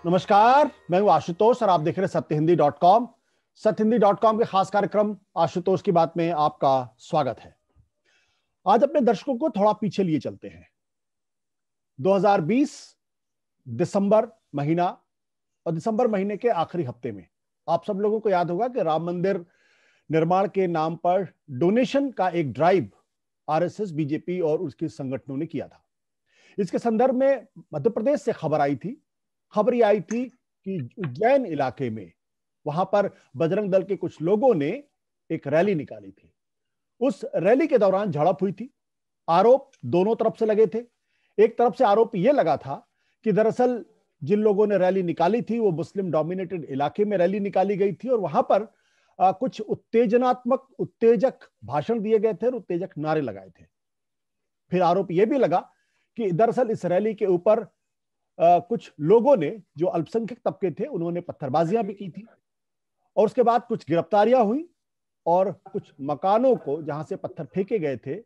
नमस्कार, मैं हूं आशुतोष और आप देख रहे हैं सत्यहिंदी.com। सत्यहिंदी.com के खास कार्यक्रम आशुतोष की बात में आपका स्वागत है। आज अपने दर्शकों को थोड़ा पीछे लिए चलते हैं। 2020 दिसंबर महीना और दिसंबर महीने के आखिरी हफ्ते में आप सब लोगों को याद होगा कि राम मंदिर निर्माण के नाम पर डोनेशन का एक ड्राइव आरएसएस, बीजेपी और उसके संगठनों ने किया था। इसके संदर्भ में मध्य प्रदेश से खबर ये आई थी कि उज्जैन इलाके में वहां पर बजरंग दल के कुछ लोगों ने एक रैली निकाली थी। उस रैली के दौरान झड़प हुई थी। आरोप दोनों तरफ से लगे थे। एक तरफ से आरोप यह लगा था कि दरअसल जिन लोगों ने रैली निकाली थी वो मुस्लिम डोमिनेटेड इलाके में रैली निकाली गई थी और वहां पर कुछ उत्तेजक भाषण दिए गए थे और उत्तेजक नारे लगाए थे। फिर आरोप यह भी लगा कि दरअसल इस रैली के ऊपर कुछ लोगों ने, जो अल्पसंख्यक तबके थे, उन्होंने पत्थरबाजियां भी की थी और उसके बाद कुछ गिरफ्तारियां हुई और कुछ मकानों को, जहां से पत्थर फेंके गए थे,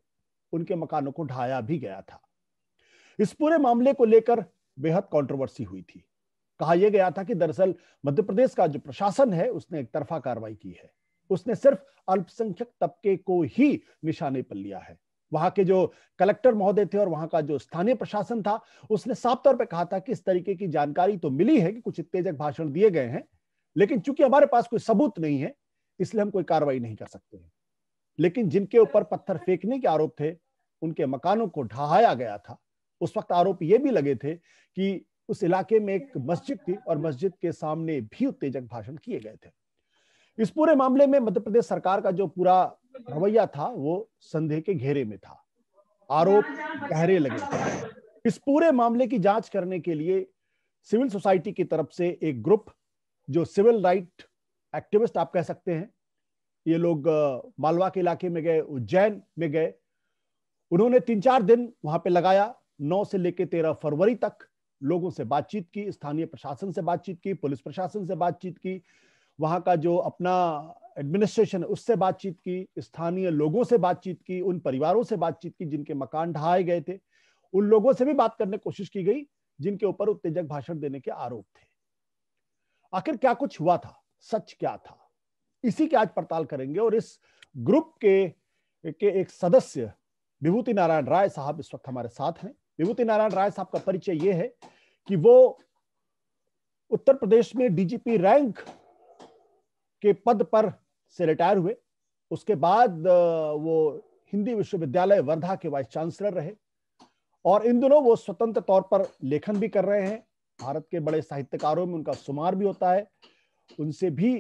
उनके मकानों को ढाया भी गया था। इस पूरे मामले को लेकर बेहद कंट्रोवर्सी हुई थी। कहा यह गया था कि दरअसल मध्य प्रदेश का जो प्रशासन है उसने एक तरफा कार्रवाई की है। उसने सिर्फ अल्पसंख्यक तबके को ही निशाने पर लिया है। वहां के जो कलेक्टर महोदय थे और वहां का जो स्थानीय प्रशासन था, उसने साफ तौर पर कहा था कि इस तरीके की जानकारी तो मिली है कि कुछ उत्तेजक भाषण दिए गए हैं, लेकिन चूंकि हमारे पास कोई सबूत नहीं है इसलिए हम कोई कार्रवाई नहीं कर सकते हैं। लेकिन जिनके ऊपर पत्थर फेंकने के आरोप थे, उनके मकानों को ढहाया गया था। उस वक्त आरोप ये भी लगे थे कि उस इलाके में एक मस्जिद थी और मस्जिद के सामने भी उत्तेजक भाषण किए गए थे। इस पूरे मामले में मध्य प्रदेश सरकार का जो पूरा रवैया था वो संदेह के घेरे में था। आरोप गहरे लगे थे। इस पूरे मामले की जांच करने के लिए सिविल सोसाइटी की तरफ से एक ग्रुप, जो सिविल राइट एक्टिविस्ट आप कह सकते हैं, ये लोग मालवा के इलाके में गए, उज्जैन में गए। उन्होंने 3-4 दिन वहां पे लगाया। 9 से लेकर 13 फरवरी तक लोगों से बातचीत की, स्थानीय प्रशासन से बातचीत की, पुलिस प्रशासन से बातचीत की, वहां का जो अपना एडमिनिस्ट्रेशन है उससे बातचीत की, स्थानीय लोगों से बातचीत की, उन परिवारों से बातचीत की जिनके मकान ढहाए गए थे। उन लोगों से भी बात करने की कोशिश की गई जिनके ऊपर उत्तेजक भाषण देने के आरोप थे। आखिर क्या कुछ हुआ था, सच क्या था, इसी की आज पड़ताल करेंगे। और इस ग्रुप के एक सदस्य विभूति नारायण राय साहब इस वक्त हमारे साथ हैं। विभूति नारायण राय साहब का परिचय यह है कि वो उत्तर प्रदेश में डीजीपी रैंक के पद पर से रिटायर हुए। उसके बाद वो हिंदी विश्वविद्यालय वर्धा के वाइस चांसलर रहे और इन दिनों वो स्वतंत्र तौर पर लेखन भी कर रहे हैं। भारत के बड़े साहित्यकारों में उनका शुमार भी होता है। उनसे भी,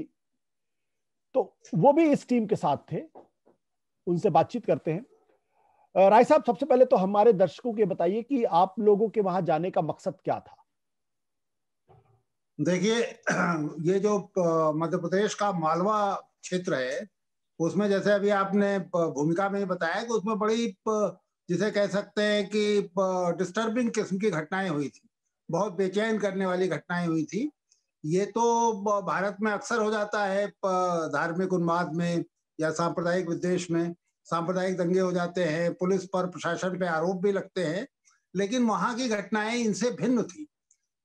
तो वो भी इस टीम के साथ थे। उनसे बातचीत करते हैं। राय साहब, सबसे पहले तो हमारे दर्शकों को बताइए कि आप लोगों के वहां जाने का मकसद क्या था? देखिए, ये जो मध्य प्रदेश का मालवा क्षेत्र है, उसमें जैसे अभी आपने भूमिका में बताया कि उसमें बड़ी जिसे कह सकते हैं कि डिस्टर्बिंग किस्म की घटनाएं हुई थी, बहुत बेचैन करने वाली घटनाएं हुई थी। ये तो भारत में अक्सर हो जाता है, धार्मिक उन्माद में या सांप्रदायिक विद्वेष में सांप्रदायिक दंगे हो जाते हैं, पुलिस पर, प्रशासन पे आरोप भी लगते हैं। लेकिन वहां की घटनाएं इनसे भिन्न थी।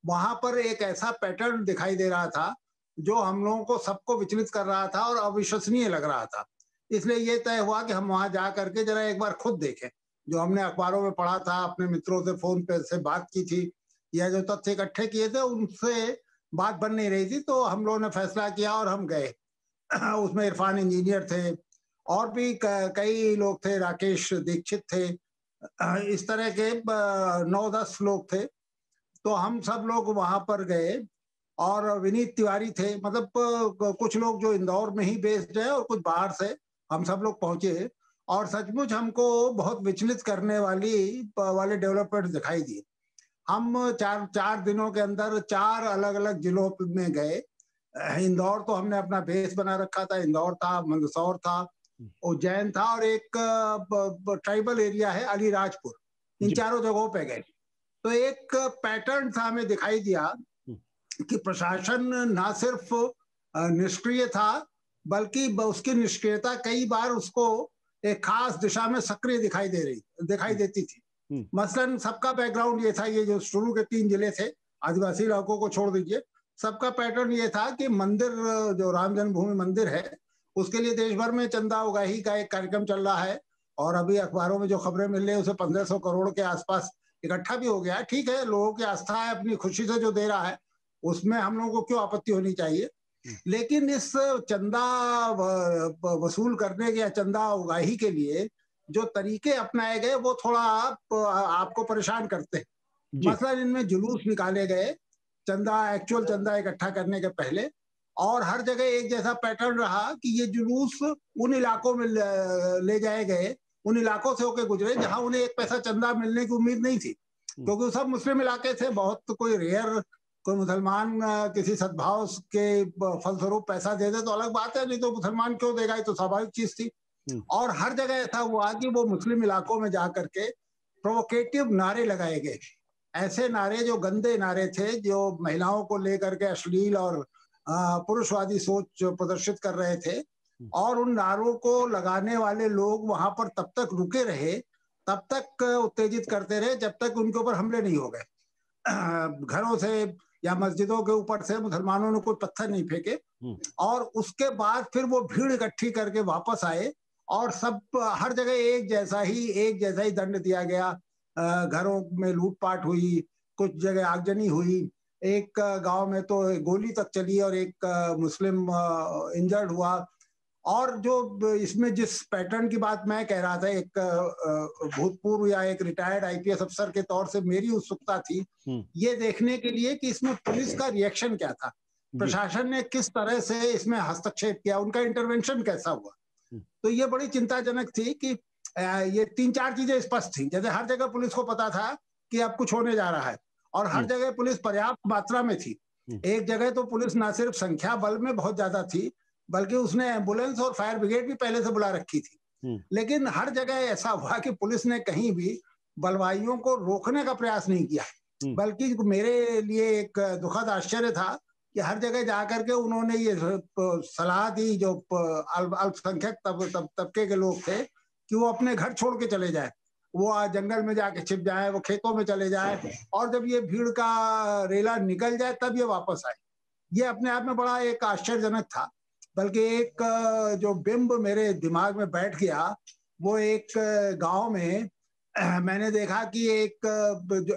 वहां पर एक ऐसा पैटर्न दिखाई दे रहा था जो हम लोगों को सबको विचलित कर रहा था और अविश्वसनीय लग रहा था। इसलिए ये तय हुआ कि हम वहां जा करके जरा एक बार खुद देखें। जो हमने अखबारों में पढ़ा था, अपने मित्रों से फोन पे से बात की थी, या जो तथ्य इकट्ठे किए थे, उनसे बात बन नहीं रही थी। तो हम लोगों ने फैसला किया और हम गए। उसमें इरफान इंजीनियर थे और भी कई लोग थे, राकेश दीक्षित थे, इस तरह के 9-10 लोग थे। तो हम सब लोग वहां पर गए और विनीत तिवारी थे, मतलब कुछ लोग जो इंदौर में ही बेस्ड है और कुछ बाहर से, हम सब लोग पहुंचे। और सचमुच हमको बहुत विचलित करने वाले डेवलपमेंट दिखाई दिए। हम चार दिनों के अंदर 4 अलग अलग जिलों में गए। इंदौर तो हमने अपना बेस बना रखा था, इंदौर था, मंदसौर था, उज्जैन था और एक ट्राइबल एरिया है अलीराजपुर। इन चारों जगहों पे गए। तो एक पैटर्न सा हमें दिखाई दिया कि प्रशासन ना सिर्फ निष्क्रिय था, बल्कि उसकी निष्क्रियता कई बार उसको एक खास दिशा में सक्रिय दिखाई देती थी। मसलन सबका बैकग्राउंड ये था, ये जो शुरू के 3 जिले थे, आदिवासी इलाकों को छोड़ दीजिए, सबका पैटर्न ये था कि मंदिर, जो राम जन्मभूमि मंदिर है, उसके लिए देश भर में चंदा उगाही का एक कार्यक्रम चल रहा है। और अभी अखबारों में जो खबरें मिल रही है उसे 1500 करोड़ के आसपास इकट्ठा भी हो गया। ठीक है, लोगों की आस्था है, अपनी खुशी से जो दे रहा है उसमें हम लोगों को क्यों आपत्ति होनी चाहिए। लेकिन इस चंदा वसूल करने के या चंदा उगाही के लिए जो तरीके अपनाए गए वो थोड़ा आपको परेशान करते हैं। मसलन इनमें जुलूस निकाले गए चंदा, एक्चुअल चंदा इकट्ठा करने के पहले, और हर जगह एक जैसा पैटर्न रहा कि ये जुलूस उन इलाकों में ले जाए गए, उन इलाकों से होकर गुजरे जहां उन्हें एक पैसा चंदा मिलने की उम्मीद नहीं थी, क्योंकि सब मुस्लिम इलाके थे। बहुत कोई रेयर कोई मुसलमान किसी सद्भाव के फलस्वरूप पैसा दे दे तो अलग बात है, नहीं तो मुसलमान क्यों देगा, ये तो स्वाभाविक चीज थी। और हर जगह ऐसा हुआ कि वो मुस्लिम इलाकों में जाकर के प्रोवोकेटिव नारे लगाए गए, ऐसे नारे जो गंदे नारे थे, जो महिलाओं को लेकर के अश्लील और पुरुषवादी सोच प्रदर्शित कर रहे थे। और उन नारों को लगाने वाले लोग वहां पर तब तक रुके रहे, तब तक उत्तेजित करते रहे जब तक उनके ऊपर हमले नहीं हो गए। घरों से या मस्जिदों के ऊपर से मुसलमानों ने कोई पत्थर नहीं फेंके, और उसके बाद फिर वो भीड़ इकट्ठी करके वापस आए और सब हर जगह एक जैसा ही दंड दिया गया। घरों में लूटपाट हुई, कुछ जगह आगजनी हुई, एक गांव में तो गोली तक चली और एक मुस्लिम इंजर्ड हुआ। और जो इसमें जिस पैटर्न की बात मैं कह रहा था, एक भूतपूर्व या एक रिटायर्ड आईपीएस अफसर के तौर से मेरी उत्सुकता थी ये देखने के लिए कि इसमें पुलिस का रिएक्शन क्या था, प्रशासन ने किस तरह से इसमें हस्तक्षेप किया, उनका इंटरवेंशन कैसा हुआ। तो ये बड़ी चिंताजनक थी कि ये 3-4 चीजें स्पष्ट थी। जैसे हर जगह पुलिस को पता था कि अब कुछ होने जा रहा है, और हर जगह पुलिस पर्याप्त मात्रा में थी। एक जगह तो पुलिस ना सिर्फ संख्या बल में बहुत ज्यादा थी, बल्कि उसने एम्बुलेंस और फायर ब्रिगेड भी पहले से बुला रखी थी। लेकिन हर जगह ऐसा हुआ कि पुलिस ने कहीं भी बलवाइयों को रोकने का प्रयास नहीं किया, बल्कि मेरे लिए एक दुखद आश्चर्य था कि हर जगह जाकर के उन्होंने ये सलाह दी जो अल्पसंख्यक तबके के लोग थे कि वो अपने घर छोड़ के चले जाए, वो जंगल में जाके छिप जाए, वो खेतों में चले जाए, और जब ये भीड़ का रेला निकल जाए तब ये वापस आए। ये अपने आप में बड़ा एक आश्चर्यजनक था। बल्कि एक जो बिंब मेरे दिमाग में बैठ गया, वो एक गांव में मैंने देखा कि एक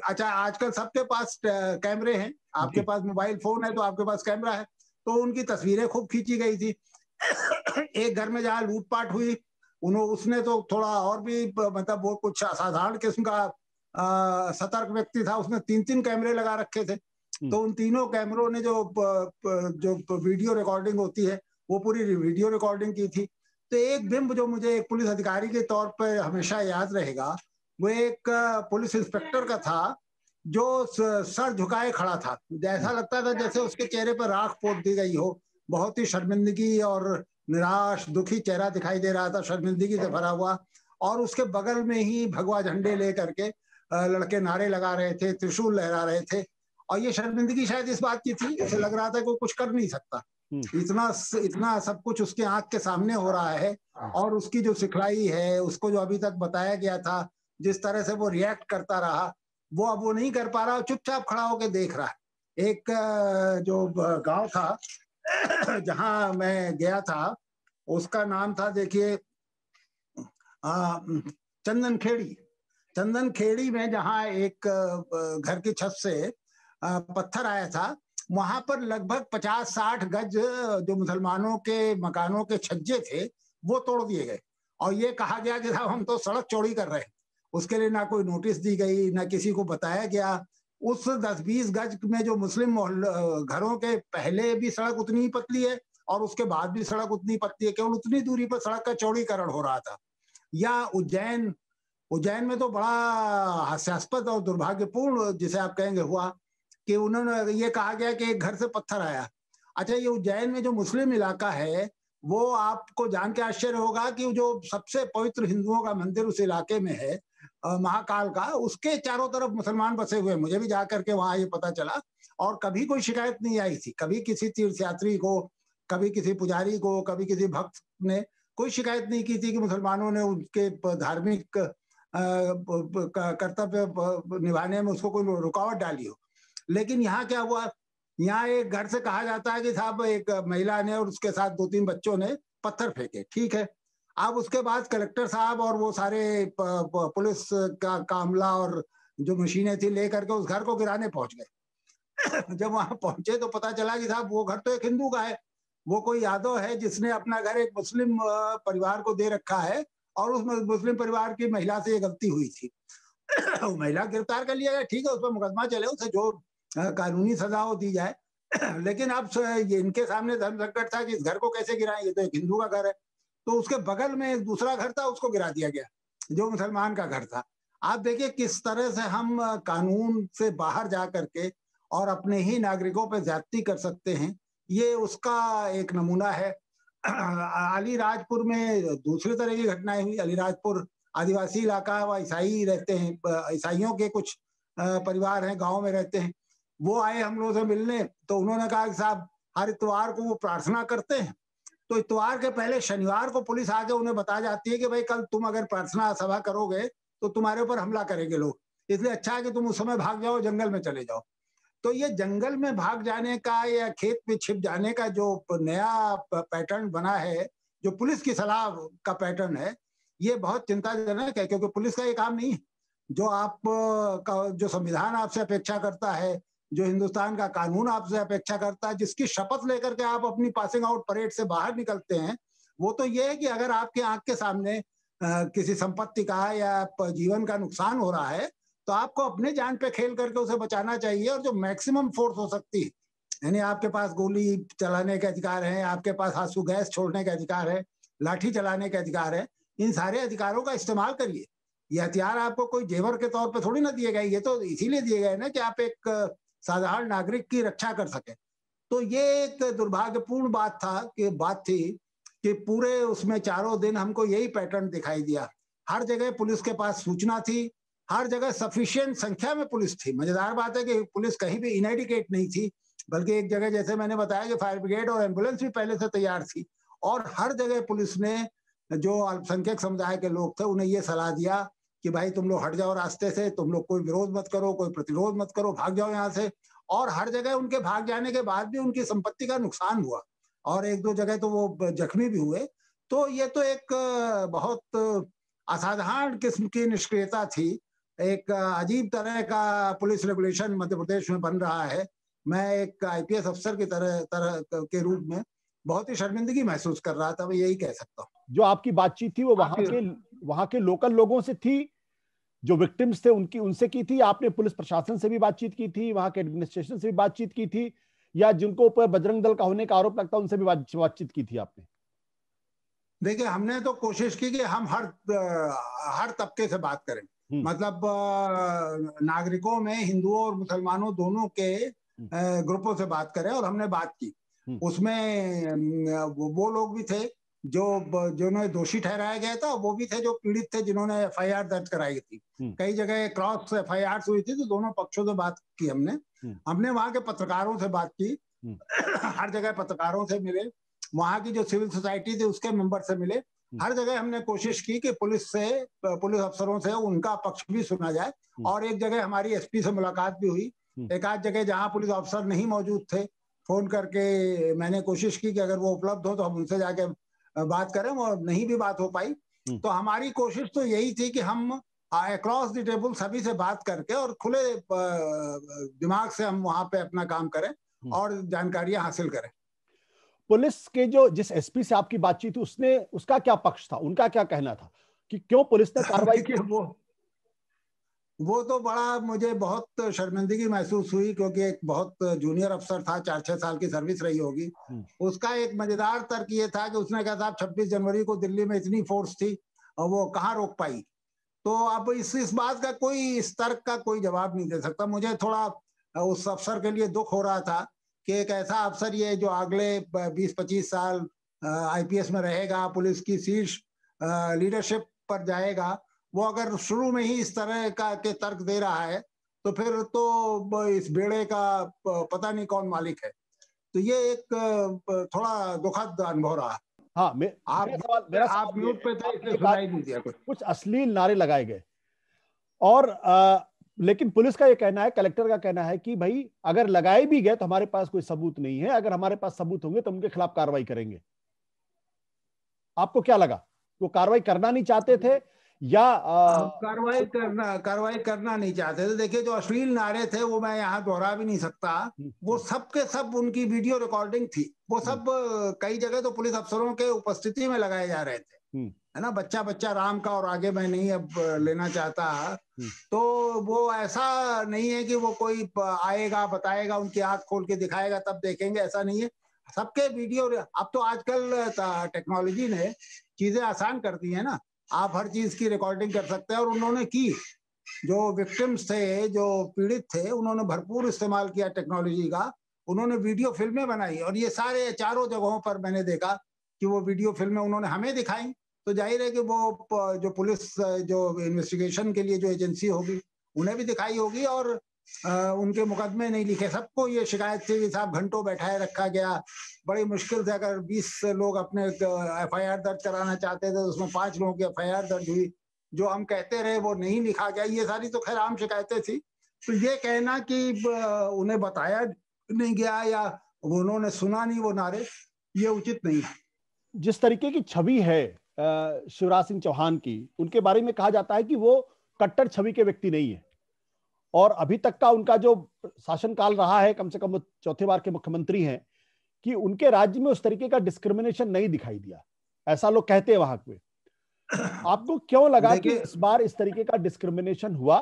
अच्छा, आजकल सबके पास कैमरे हैं, आपके पास मोबाइल फोन है तो आपके पास कैमरा है, तो उनकी तस्वीरें खूब खींची गई थी। एक घर में जहाँ लूटपाट हुई, उसने तो थोड़ा और भी मतलब वो कुछ असाधारण किस्म का सतर्क व्यक्ति था, उसने 3-3 कैमरे लगा रखे थे। तो उन तीनों कैमरों ने जो वीडियो रिकॉर्डिंग होती है वो पूरी वीडियो रिकॉर्डिंग की थी। तो एक बिंब जो मुझे एक पुलिस अधिकारी के तौर पर हमेशा याद रहेगा, वो एक पुलिस इंस्पेक्टर का था जो सर झुकाए खड़ा था। ऐसा लगता था जैसे उसके चेहरे पर राख पोत दी गई हो, बहुत ही शर्मिंदगी और निराश दुखी चेहरा दिखाई दे रहा था, शर्मिंदगी से भरा हुआ। और उसके बगल में ही भगवा झंडे लेकर के लड़के नारे लगा रहे थे, त्रिशूल लहरा रहे थे। और ये शर्मिंदगी शायद इस बात की थी, जैसे लग रहा था कि वो कुछ कर नहीं सकता, इतना सब कुछ उसके आंख के सामने हो रहा है, और उसकी जो सिखलाई है, उसको जो अभी तक बताया गया था, जिस तरह से वो रिएक्ट करता रहा, वो अब वो नहीं कर पा रहा, चुपचाप खड़ा होकर देख रहा है। एक जो गांव था जहां मैं गया था, उसका नाम था, देखिए, चंदन खेड़ी में जहां एक घर की छत से पत्थर आया था, वहां पर लगभग 50-60 गज जो मुसलमानों के मकानों के छज्जे थे वो तोड़ दिए गए, और ये कहा गया कि साहब हम तो सड़क चौड़ी कर रहे हैं। उसके लिए ना कोई नोटिस दी गई, ना किसी को बताया गया। उस 10-20 गज में जो मुस्लिम घरों के पहले भी सड़क उतनी ही पतली है और उसके बाद भी सड़क उतनी पतली है, केवल उतनी दूरी पर सड़क का चौड़ीकरण हो रहा था। या उज्जैन में तो बड़ा हास्यास्पद और दुर्भाग्यपूर्ण, जिसे आप कहेंगे, हुआ कि उन्होंने ये कहा गया कि एक घर से पत्थर आया। अच्छा, ये उज्जैन में जो मुस्लिम इलाका है, वो आपको जान के आश्चर्य होगा कि जो सबसे पवित्र हिंदुओं का मंदिर उस इलाके में है, महाकाल का, उसके चारों तरफ मुसलमान बसे हुए। मुझे भी जाकर के वहां ये पता चला, और कभी कोई शिकायत नहीं आई थी, कभी किसी तीर्थयात्री को, कभी किसी पुजारी को, कभी किसी भक्त ने कोई शिकायत नहीं की थी कि मुसलमानों ने उनके धार्मिक कर्तव्य निभाने में उसको कोई रुकावट डाली हो। लेकिन यहाँ क्या हुआ, यहाँ एक घर से कहा जाता है कि साहब एक महिला ने और उसके साथ 2-3 बच्चों ने पत्थर फेंके, ठीक है। अब उसके बाद कलेक्टर साहब और वो सारे पुलिस का अमला और जो मशीनें थी लेकर के उस घर को गिराने पहुंच गए। जब वहां पहुंचे तो पता चला कि साहब वो घर तो एक हिंदू का है, वो कोई यादव है जिसने अपना घर एक मुस्लिम परिवार को दे रखा है, और उस मुस्लिम परिवार की महिला से ये गलती हुई थी। महिला गिरफ्तार कर लिया गया, ठीक है, उस पर मुकदमा चले, उसे जो कानूनी सजा हो दी जाए। लेकिन अब ये इनके सामने धर्म संकट था कि इस घर को कैसे गिराएं, ये तो एक हिंदू का घर है। तो उसके बगल में एक दूसरा घर था, उसको गिरा दिया गया जो मुसलमान का घर था। आप देखिए किस तरह से हम कानून से बाहर जा करके और अपने ही नागरिकों पर ज्यादती कर सकते हैं, ये उसका एक नमूना है। अलीराजपुर में दूसरी तरह की घटनाएं हुई। अलीराजपुर आदिवासी इलाका, वह ईसाई रहते हैं, ईसाइयों के कुछ परिवार हैं, गांव में रहते हैं। वो आए हम लोगों से मिलने, तो उन्होंने कहा कि साहब हर इतवार को वो प्रार्थना करते हैं, तो इतवार के पहले शनिवार को पुलिस आके उन्हें बता जाती है कि भाई कल तुम अगर प्रार्थना सभा करोगे तो तुम्हारे ऊपर हमला करेंगे लोग, इसलिए अच्छा है कि तुम उस समय भाग जाओ, जंगल में चले जाओ। तो ये जंगल में भाग जाने का या खेत में छिप जाने का जो नया पैटर्न बना है, जो पुलिस की सलाह का पैटर्न है, ये बहुत चिंताजनक है, क्योंकि पुलिस का ये काम नहीं है। जो आप का जो संविधान आपसे अपेक्षा करता है, जो हिंदुस्तान का कानून आपसे अपेक्षा करता है, जिसकी शपथ लेकर के आप अपनी पासिंग आउट परेड से बाहर निकलते हैं, वो तो ये है कि अगर आपके आंख के सामने किसी संपत्ति का या जीवन का नुकसान हो रहा है, तो आपको अपने जान पे खेल करके उसे बचाना चाहिए, और जो मैक्सिमम फोर्स हो सकती है, यानी आपके पास गोली चलाने के अधिकार है, आपके पास आंसू गैस छोड़ने के अधिकार है, लाठी चलाने के अधिकार है, इन सारे अधिकारों का इस्तेमाल करिए। ये हथियार आपको कोई जेवर के तौर पे थोड़ी ना दिए गए, ये तो इसीलिए दिए गए ना कि आप एक साधारण नागरिक की रक्षा कर सके। तो ये एक दुर्भाग्यपूर्ण बात थी कि पूरे उसमें चारों दिन हमको यही पैटर्न दिखाई दिया। हर जगह पुलिस के पास सूचना थी, हर जगह सफिशिएंट संख्या में पुलिस थी। मजेदार बात है कि पुलिस कहीं भी इनएडिकेट नहीं थी, बल्कि एक जगह जैसे मैंने बताया कि फायर ब्रिगेड और एम्बुलेंस भी पहले से तैयार थी, और हर जगह पुलिस ने जो अल्पसंख्यक समुदाय के लोग थे उन्हें ये सलाह दिया कि भाई तुम लोग हट जाओ रास्ते से, तुम लोग कोई विरोध मत करो, कोई प्रतिरोध मत करो, भाग जाओ यहाँ से। और हर जगह उनके भाग जाने के बाद भी उनकी संपत्ति का नुकसान हुआ, और 1-2 जगह तो वो जख्मी भी हुए। तो ये तो एक बहुत असाधारण किस्म की निष्क्रियता थी। एक अजीब तरह का पुलिस रेगुलेशन मध्य प्रदेश में बन रहा है। मैं एक आईपीएस अफसर की तरह के रूप में बहुत ही शर्मिंदगी महसूस कर रहा था, मैं यही कह सकता हूँ। जो आपकी बातचीत थी वो वहां के लोकल लोगों से थी, जो विक्टिम्स थे उनसे की थी? आपने पुलिस प्रशासन से भी बातचीत की थी, वहां के एडमिनिस्ट्रेशन से भी बातचीत की थी, या जिनको ऊपर बजरंग दल का होने का आरोप लगता है उनसे भी बातचीत की थी आपने? देखिए, हमने तो कोशिश की कि हम हर तबके से बात करें, मतलब नागरिकों में हिंदुओं और मुसलमानों दोनों के ग्रुपों से बात करें, और हमने बात की। उसमें वो लोग भी थे जिन्हें दोषी ठहराया गया था, वो भी थे जो पीड़ित थे, जिन्होंने एफआईआर दर्ज कराई थी। कई जगह क्रॉस एफआईआर हुई थी, तो दोनों पक्षों से बात की हमने वहां के पत्रकारों से बात की। हर जगह पत्रकारों से मिले, वहां की जो सिविल सोसाइटी थी उसके मेंबर से मिले। हर जगह हमने कोशिश की कि पुलिस अफसरों से उनका पक्ष भी सुना जाए, और एक जगह हमारी एसपी से मुलाकात भी हुई। एक आध जगह जहां पुलिस अफसर नहीं मौजूद थे, फोन करके मैंने कोशिश की कि अगर वो उपलब्ध हो तो हम उनसे जाके बात करें, और नहीं भी बात हो पाई तो हमारी कोशिश तो यही थी कि हम अक्रॉस द टेबल सभी से बात करके और खुले दिमाग से हम वहां पे अपना काम करें और जानकारियां हासिल करें। पुलिस के जिस एसपी से आपकी बातचीत हुई, उसका क्या पक्ष था, उनका क्या कहना था कि क्यों पुलिस ने कार्रवाई की? वो तो बड़ा मुझे बहुत शर्मिंदगी महसूस हुई, क्योंकि एक बहुत जूनियर अफसर था, 4-6 साल की सर्विस रही होगी। उसका एक मजेदार तर्क ये था कि उसने कहा था 26 जनवरी को दिल्ली में इतनी फोर्स थी और वो कहाँ रोक पाई। तो अब इस बात का इस तर्क का कोई जवाब नहीं दे सकता। मुझे थोड़ा उस अफसर के लिए दुख हो रहा था कि एक ऐसा अफसर ये जो अगले 20-25 साल आईपीएस में रहेगा, पुलिस की शीर्ष लीडरशिप पर जाएगा, वो अगर शुरू में ही इस तरह के तर्क दे रहा है तो फिर तो इस बेड़े का पता नहीं कौन मालिक है। तो ये एक थोड़ा दुखद अनुभव रहा। हाँ, आप म्यूट पे थे, इसलिए सुनाई नहीं दिया कुछ अश्लील नारे लगाए गए, और लेकिन पुलिस का ये कहना है, कलेक्टर का कहना है कि भाई अगर लगाए भी गए तो हमारे पास कोई सबूत नहीं है, अगर हमारे पास सबूत होंगे तो उनके खिलाफ कार्रवाई करेंगे। आपको क्या लगा, वो कार्रवाई करना नहीं चाहते थे या कार्रवाई करना नहीं चाहते थे? देखिए, जो अश्लील नारे थे वो मैं यहाँ दोहरा भी नहीं सकता। वो सब के सब उनकी वीडियो रिकॉर्डिंग थी। वो सब कई जगह तो पुलिस अफसरों के उपस्थिति में लगाए जा रहे थे, है ना। बच्चा बच्चा राम का, और आगे मैं नहीं अब लेना चाहता। तो वो ऐसा नहीं है कि वो कोई आएगा बताएगा, उनकी आंख खोल के दिखाएगा तब देखेंगे, ऐसा नहीं है। सबके वीडियो, अब तो आजकल टेक्नोलॉजी ने चीजें आसान कर दी है ना, आप हर चीज की रिकॉर्डिंग कर सकते हैं। और उन्होंने की, जो विक्टिम्स थे, जो पीड़ित थे, उन्होंने भरपूर इस्तेमाल किया टेक्नोलॉजी का। उन्होंने वीडियो फिल्में बनाई, और ये सारे चारों जगहों पर मैंने देखा कि वो वीडियो फिल्में उन्होंने हमें दिखाई। तो जाहिर है कि वो जो पुलिस, जो इन्वेस्टिगेशन के लिए जो एजेंसी होगी, उन्हें भी दिखाई होगी। और उनके मुकदमे नहीं लिखे। सबको ये शिकायत थी कि साहब घंटों बैठाए रखा गया, बड़ी मुश्किल से अगर 20 लोग अपने एफआईआर दर्ज कराना चाहते थे तो उसमें 5 लोगों की एफआईआर दर्ज हुई, जो हम कहते रहे वो नहीं लिखा गया। ये सारी तो खैर आम शिकायतें थी। तो ये कहना कि उन्हें बताया नहीं गया या उन्होंने सुना नहीं वो नारे, ये उचित नहीं है। जिस तरीके की छवि है शिवराज सिंह चौहान की, उनके बारे में कहा जाता है कि वो कट्टर छवि के व्यक्ति नहीं है, और अभी तक का उनका जो शासनकाल रहा है, कम से कम वो चौथे बार के मुख्यमंत्री हैं, कि उनके राज्य में उस तरीके का डिस्क्रिमिनेशन नहीं दिखाई दिया, ऐसा लोग कहते हैं वहां पे। आपको क्यों लगा कि इस बार इस तरीके का डिस्क्रिमिनेशन हुआ?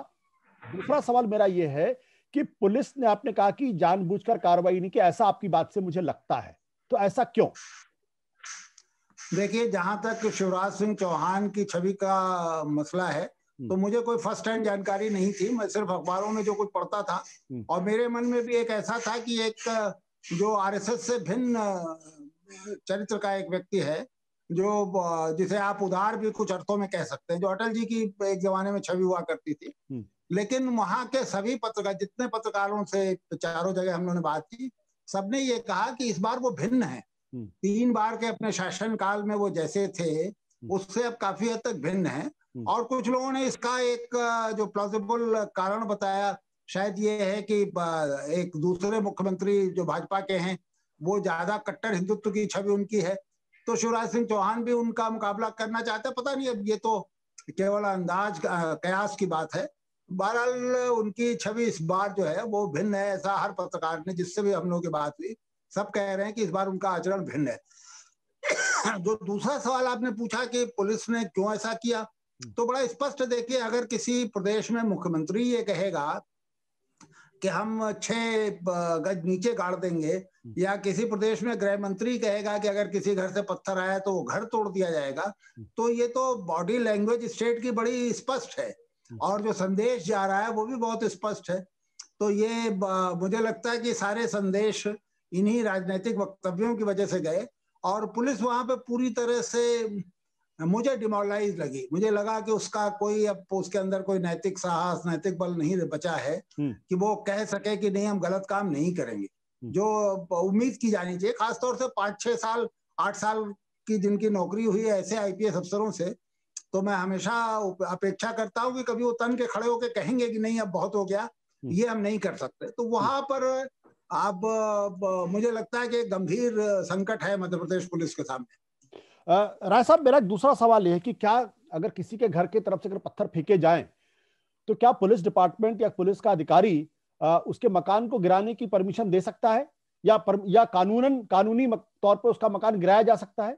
दूसरा सवाल मेरा यह है कि पुलिस ने, आपने कहा कि जानबूझकर कार्रवाई नहीं की, ऐसा आपकी बात से मुझे लगता है, तो ऐसा क्यों? देखिए, जहां तक शिवराज सिंह चौहान की छवि का मसला है, तो मुझे कोई फर्स्ट हैंड जानकारी नहीं थी। मैं सिर्फ अखबारों में जो कुछ पढ़ता था, और मेरे मन में भी एक ऐसा था कि एक जो आरएसएस से भिन्न चरित्र का एक व्यक्ति है, जो जिसे आप उदार भी कुछ अर्थों में कह सकते हैं, जो अटल जी की एक जमाने में छवि हुआ करती थी। लेकिन वहां के सभी पत्रकार, जितने पत्रकारों से चारों जगह हम लोगों ने बात की, सबने ये कहा कि इस बार वो भिन्न है। 3 बार के अपने शासन काल में वो जैसे थे, उससे अब काफी हद तक भिन्न है। और कुछ लोगों ने इसका एक जो प्लॉजिबल कारण बताया, शायद ये है कि एक दूसरे मुख्यमंत्री जो भाजपा के हैं, वो ज्यादा कट्टर हिंदुत्व की छवि उनकी है, तो शिवराज सिंह चौहान भी उनका मुकाबला करना चाहते हैं। पता नहीं, अब ये तो केवल अंदाज कयास की बात है। बहरहाल उनकी छवि इस बार जो है वो भिन्न है, ऐसा हर पत्रकार ने, जिससे भी हम लोगों की बात हुई, सब कह रहे हैं कि इस बार उनका आचरण भिन्न है। जो दूसरा सवाल आपने पूछा कि पुलिस ने क्यों ऐसा किया, तो बड़ा स्पष्ट देखिए, अगर किसी प्रदेश में मुख्यमंत्री ये कहेगा कि हम 6 गज नीचे गाड़ देंगे, या किसी प्रदेश में गृह मंत्री कहेगा कि अगर किसी घर से पत्थर आया तो वो घर तोड़ दिया जाएगा, तो ये तो बॉडी लैंग्वेज स्टेट की बड़ी स्पष्ट है, और जो संदेश जा रहा है वो भी बहुत स्पष्ट है। तो ये मुझे लगता है कि सारे संदेश इन्हीं राजनीतिक वक्तव्यों की वजह से गए, और पुलिस वहां पे पूरी तरह से मुझे डिमोरलाइज लगी। मुझे लगा कि उसका कोई, अब उसके अंदर कोई नैतिक साहस, नैतिक बल नहीं बचा है कि वो कह सके कि नहीं, हम गलत काम नहीं करेंगे। जो उम्मीद की जानी चाहिए, खासतौर से 5-6 साल 8 साल की जिनकी नौकरी हुई है ऐसे आईपीएस अफसरों से, तो मैं हमेशा अपेक्षा करता हूँ कि कभी वो तन के खड़े होकर कहेंगे कि नहीं, अब बहुत हो गया, ये हम नहीं कर सकते। तो वहां पर अब मुझे लगता है कि गंभीर संकट है मध्य प्रदेश पुलिस के सामने। राय साहब, मेरा दूसरा सवाल यह है कि क्या अगर किसी के घर की तरफ से अगर पत्थर फेंके जाएं, तो क्या पुलिस डिपार्टमेंट या पुलिस का अधिकारी उसके मकान को गिराने की परमिशन दे सकता है, या कानूनी तौर पर उसका मकान गिराया जा सकता है?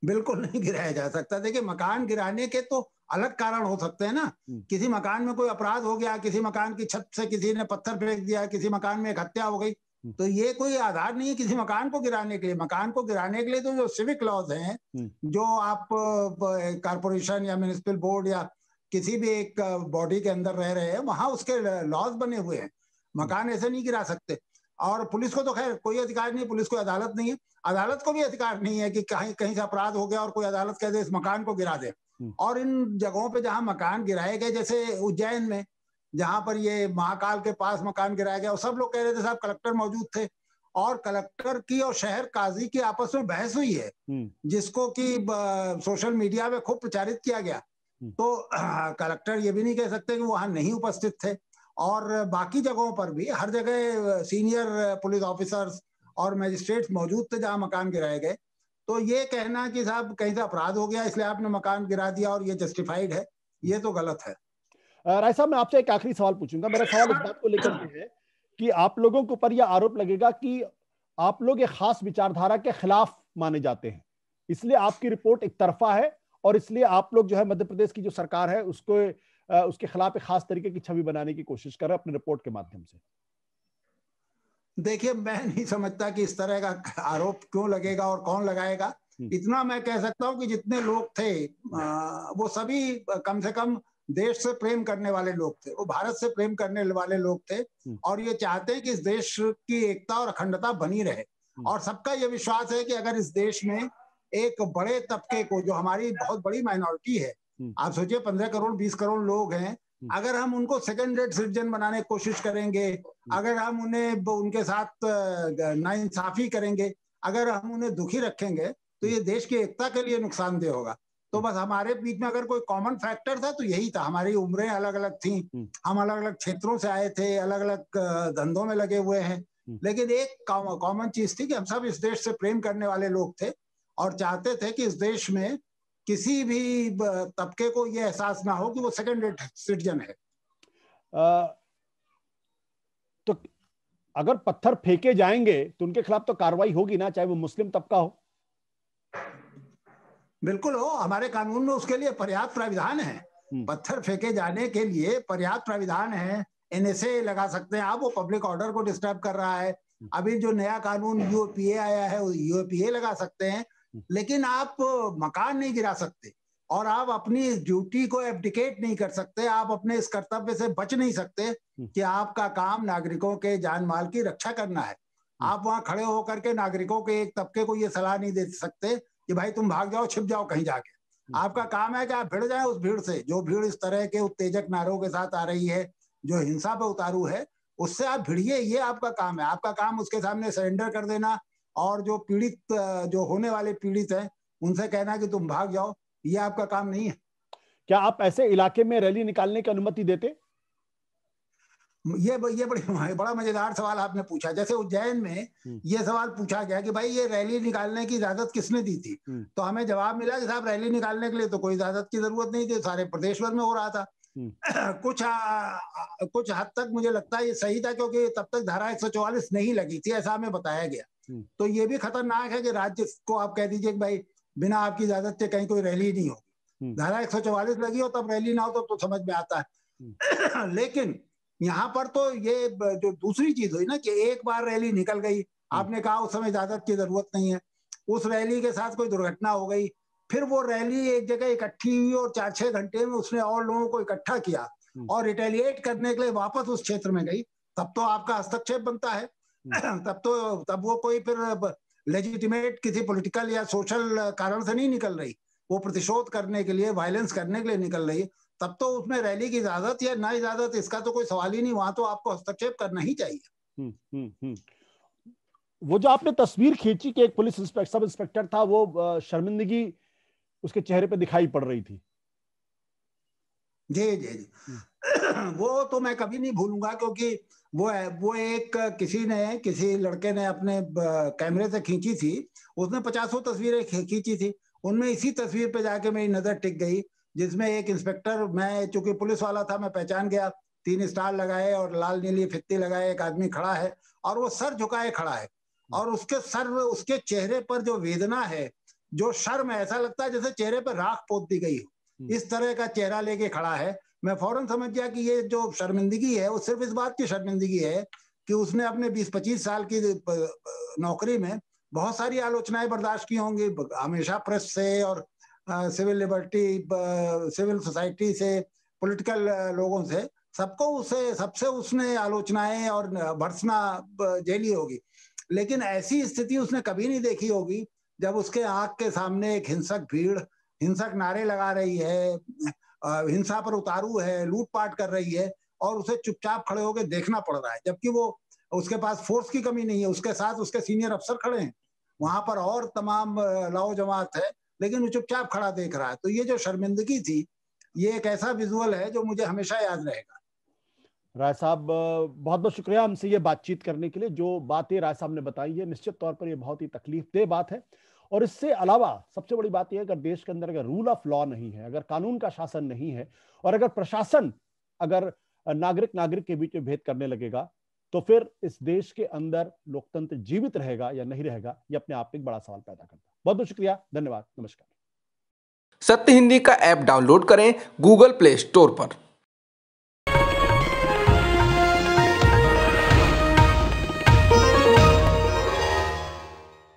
बिल्कुल नहीं गिराया जा सकता। देखिए, मकान गिराने के तो अलग कारण हो सकते हैं ना। किसी मकान में कोई अपराध हो गया, किसी मकान की छत से किसी ने पत्थर फेंक दिया, किसी मकान में एक हत्या हो गई, तो ये कोई आधार नहीं है किसी मकान को गिराने के लिए। मकान को गिराने के लिए तो जो सिविक लॉज हैं, जो आप कारपोरेशन या म्युनिसिपल बोर्ड या किसी भी एक बॉडी के अंदर रह रहे हैं, वहां उसके लॉज बने हुए हैं। मकान ऐसे नहीं गिरा सकते। और पुलिस को तो खैर कोई अधिकार नहीं, पुलिस कोई अदालत नहीं है, अदालत को भी अधिकार नहीं है कि कहीं से अपराध हो गया और कोई अदालत कह दे इस मकान को गिरा दे। और इन जगहों पे जहां मकान गिराए गए, जैसे उज्जैन में जहां पर ये महाकाल के पास मकान गिराया गया, और सब लोग कह रहे थे, साहब कलेक्टर मौजूद थे, और कलेक्टर की और शहर काजी की आपस में बहस हुई है, जिसको कि सोशल मीडिया में खूब प्रचारित किया गया तो कलेक्टर ये भी नहीं कह सकते कि वहां नहीं उपस्थित थे। और बाकी जगहों पर भी हर जगह सीनियर पुलिस ऑफिसर्स और मजिस्ट्रेट्स मौजूद थे जहां मकान गिराए गए। तो ये कहना कि साहब कहीं से अपराध हो गया इसलिए आपने मकान गिरा दिया और ये जस्टिफाइड है, ये तो गलत है। राय साहब, मैं आपसे एक आखिरी सवाल पूछूंगा। मेरा सवाल इस बात को लेकर के है कि आप लोगों के ऊपर यह आरोप लगेगा कि आप लोग एक खास विचारधारा के खिलाफ माने जाते हैं, इसलिए आपकी रिपोर्ट एक तरफा है और इसलिए आप लोग जो है मध्य प्रदेश की जो सरकार है उसको उसके खिलाफ एक खास तरीके की छवि बनाने की कोशिश कर रहे हैं अपने रिपोर्ट के माध्यम से। देखिए, मैं नहीं समझता कि इस तरह का आरोप क्यों लगेगा और कौन लगाएगा। इतना मैं कह सकता हूं कि जितने लोग थे वो सभी कम से कम देश से प्रेम करने वाले लोग थे, वो भारत से प्रेम करने वाले लोग थे और ये चाहते हैं कि इस देश की एकता और अखंडता बनी रहे। और सबका ये विश्वास है कि अगर इस देश में एक बड़े तबके को, जो हमारी बहुत बड़ी माइनॉरिटी है, आप सोचिए 15 करोड़ 20 करोड़ लोग हैं, अगर हम उनको सेकेंड रेट सिटीजन बनाने की कोशिश करेंगे, अगर हम उन्हें उनके साथ नाइंसाफी करेंगे, अगर हम उन्हें दुखी रखेंगे, तो ये देश की एकता के लिए नुकसानदेह होगा। तो बस हमारे बीच में अगर कोई कॉमन फैक्टर था तो यही था। हमारी उम्रें अलग अलग थी, हम अलग अलग क्षेत्रों से आए थे, अलग अलग धंधों में लगे हुए हैं, लेकिन एक कॉमन चीज थी कि हम सब इस देश से प्रेम करने वाले लोग थे और चाहते थे कि इस देश में किसी भी तबके को यह एहसास ना हो कि वो सेकेंड रेट सिटीजन है। तो अगर पत्थर फेंके जाएंगे तो उनके खिलाफ तो कार्रवाई होगी ना, चाहे वो मुस्लिम तबका हो। बिल्कुल हो, हमारे कानून में उसके लिए पर्याप्त प्राविधान है। पत्थर फेंके जाने के लिए पर्याप्त प्राविधान है। एनएसए लगा सकते हैं आप, वो पब्लिक ऑर्डर को डिस्टर्ब कर रहा है। अभी जो नया कानून यूएपीए आया है, यूएपीए लगा सकते हैं, लेकिन आप मकान नहीं गिरा सकते और आप अपनी ड्यूटी को एब्डिकेट नहीं कर सकते। आप अपने इस कर्तव्य से बच नहीं सकते कि आपका काम नागरिकों के जान माल की रक्षा करना है। आप वहां खड़े होकर के नागरिकों के एक तबके को ये सलाह नहीं दे सकते कि भाई तुम भाग जाओ, छिप जाओ कहीं जाके। आपका काम है कि आप भिड़ जाएं उस भीड़ से, जो भीड़ इस तरह के उत्तेजक नारों के साथ आ रही है, जो हिंसा पे उतारू है, उससे आप भिड़िए। ये आपका काम है। आपका काम उसके सामने सरेंडर कर देना और जो पीड़ित, जो होने वाले पीड़ित हैं, उनसे कहना कि तुम भाग जाओ, ये आपका काम नहीं है। क्या आप ऐसे इलाके में रैली निकालने की अनुमति देते? ये बड़ा मजेदार सवाल आपने पूछा। जैसे उज्जैन में ये सवाल पूछा गया कि भाई ये रैली निकालने की इजाजत किसने दी थी, तो हमें जवाब मिला कि साहब रैली निकालने के लिए तो कोई इजाजत की जरूरत नहीं थी, सारे प्रदेश भर में हो रहा था। कुछ हद तक मुझे लगता है ये सही था, क्योंकि तब तक धारा 144 नहीं लगी थी, ऐसा हमें बताया गया। तो ये भी खतरनाक है कि राज्य को आप कह दीजिए कि भाई बिना आपकी इजाजत के कहीं कोई रैली नहीं होगी। धारा 144 लगी हो तब रैली ना हो तो समझ में आता है। लेकिन यहाँ पर तो ये जो दूसरी चीज हुई ना कि एक बार रैली निकल गई, आपने कहा उस समय इजाजत की जरूरत नहीं है, उस रैली के साथ कोई दुर्घटना हो गई, फिर वो रैली एक जगह इकट्ठी हुई और 4-6 घंटे में उसने और लोगों को इकट्ठा किया और रिटेलिएट करने के लिए वापस उस क्षेत्र में गई, तब तो आपका हस्तक्षेप बनता है। तब वो कोई फिर लेजिटिमेट किसी पॉलिटिकल या सोशल कारण से नहीं निकल रही, वो प्रतिशोध करने के लिए, वायलेंस करने के लिए निकल रही, तब तो उसमें रैली की इजाजत या ना इजाजत इसका तो कोई सवाल ही नहीं, वहां तो आपको हस्तक्षेप करना ही चाहिए। वो जो आपने तस्वीर खींची कि एक पुलिस सब इंस्पेक्टर था, वो शर्मिंदगी उसके चेहरे पे दिखाई पड़ रही थी। जी जी जी। वो तो मैं कभी नहीं भूलूंगा, क्योंकि वो एक किसी लड़के ने अपने कैमरे से खींची थी, उसने 50 तस्वीरें खींची थी, उनमें इसी तस्वीर पे जाके मेरी नजर टिक गई, जिसमें एक इंस्पेक्टर, मैं चूंकि पुलिस वाला था मैं पहचान गया, 3 स्टार लगाए और लाल नीली फित्ती लगाए एक आदमी खड़ा है और वो सर झुकाए खड़ा है और उसके चेहरे पर जो वेदना है, जो शर्म है, ऐसा लगता है जैसे चेहरे पर राख पोत दी गई हो, इस तरह का चेहरा लेके खड़ा है। मैं फौरन समझ गया कि ये जो शर्मिंदगी है वो सिर्फ इस बात की शर्मिंदगी है कि उसने अपने 20-25 साल की नौकरी में बहुत सारी आलोचनाएं बर्दाश्त की होंगी, हमेशा प्रेस से और सिविल लिबर्टी, सिविल सोसाइटी से, पॉलिटिकल लोगों से, सबसे उसने आलोचनाएं और भर्त्सना झेली होगी। लेकिन ऐसी स्थिति उसने कभी नहीं देखी होगी जब उसके आंख के सामने एक हिंसक भीड़ हिंसक नारे लगा रही है, हिंसा पर उतारू है, लूटपाट कर रही है और उसे चुपचाप खड़े होकर देखना पड़ रहा है, जबकि वो उसके पास फोर्स की कमी नहीं है, उसके साथ उसके सीनियर अफसर खड़े हैं, वहां पर और तमाम लाओ जमात है, लेकिन वो चुपचाप खड़ा देख रहा है। तो ये जो शर्मिंदगी थी, ये एक ऐसा विजुअल है जो मुझे हमेशा याद रहेगा। राय साहब बहुत बहुत शुक्रिया हमसे ये बातचीत करने के लिए। जो बातें राय साहब ने बताई है निश्चित तौर पर ये बहुत ही तकलीफदेह बात है। और इससे अलावा सबसे बड़ी बात यह है, अगर देश के अंदर अगर रूल ऑफ लॉ नहीं है, अगर कानून का शासन नहीं है, और अगर प्रशासन अगर नागरिक के बीच में भेद करने लगेगा, तो फिर इस देश के अंदर लोकतंत्र जीवित रहेगा या नहीं रहेगा, ये अपने आप में एक बड़ा सवाल पैदा करता है। बहुत बहुत शुक्रिया, धन्यवाद, नमस्कार। सत्य हिंदी का ऐप डाउनलोड करें गूगल प्ले स्टोर पर।